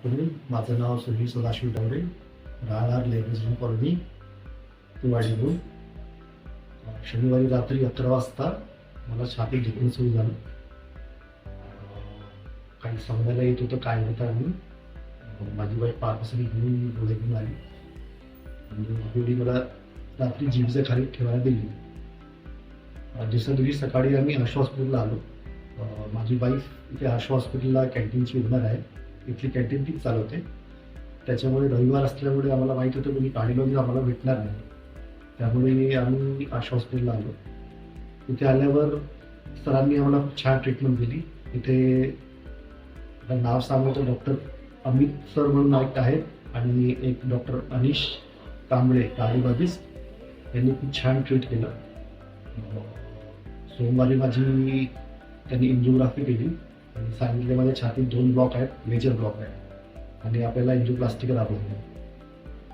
Afternoon. माझं नाव सुनील सदाशिव डवरे, राहणार labours colony, तुवाडी road. शनिवारी रात्री 11 वाजता मला छातीत दुखणं सुरू झालं. काही समजायला येत होतं काय होतं. आणि माझी बाई पार्सली घेऊन डोळे घेऊन आली आणि एवढी मला रात्री जीभच्या खाली ठेवायला दिली. दुसऱ्या दिवशी सकाळी आम्ही आशा हॉस्पिटलला आलो. माझी वाईफ इथे आशा हॉस्पिटलला कॅन्टीनची ओनर आहे. इथली कॅन्टीन तीच चालवते. त्याच्यामुळे रविवार असल्यामुळे आम्हाला माहीत होतं की कार्डिओलॉजी आम्हाला भेटणार नाही. त्यामुळे आम्ही आशा हॉस्पिटलला आलो. इथे आल्यावर सरांनी आम्हाला खूप छान ट्रीटमेंट दिली. इथे नाव सांगतो डॉक्टर अमित सर म्हणून एक आहेत आणि एक डॉक्टर अनिश कांबळे कार्डिओलॉजिस्ट यांनी खूप छान ट्रीट केलं. सोमवारी माझी त्यांनी एन्जिओग्राफी केली आणि सांगितले माझ्या छातीत 2 ब्लॉक आहेत, मेजर ब्लॉक आहेत आणि आपल्याला एन्जिओप्लास्टी करावं लागेल.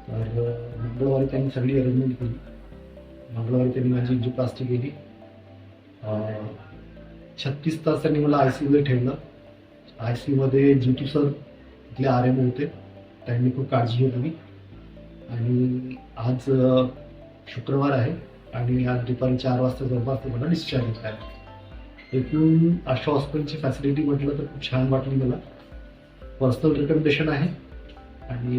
तर मंगळवारी त्यांनी सगळी अरेंजमेंट केली. मंगळवारी त्यांनी माझी एन्जिओप्लास्टी केली. 36 तास त्यांनी मला ICUमध्ये ठेवलं. ICUमध्ये GT सर इथले RM होते. त्यांनी खूप काळजी घेतली आणि आज शुक्रवार आहे आणि आज दुपारी 4 वाजता जवळपास ते मला डिस्चार्ज होत आहे. एकूण आशा हॉस्पिटलची फॅसिलिटी म्हटलं तर खूप छान वाटली मला. पर्सनल रिकमेंडेशन आहे आणि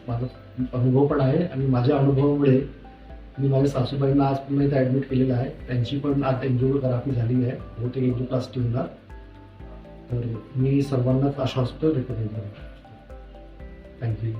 माझा अनुभव पण आहे आणि माझ्या अनुभवामुळे मी माझ्या सासूबाईंना आज पुन्हा इथे ॲडमिट केलेलं आहे. त्यांची पण आज एन्जिओग्राफी झाली आहे, बहुतेक एन्जिओप्लास्टी होणार. तर मी सर्वांनाच आशा हॉस्पिटल रिकमेंड करतो. थँक्यू.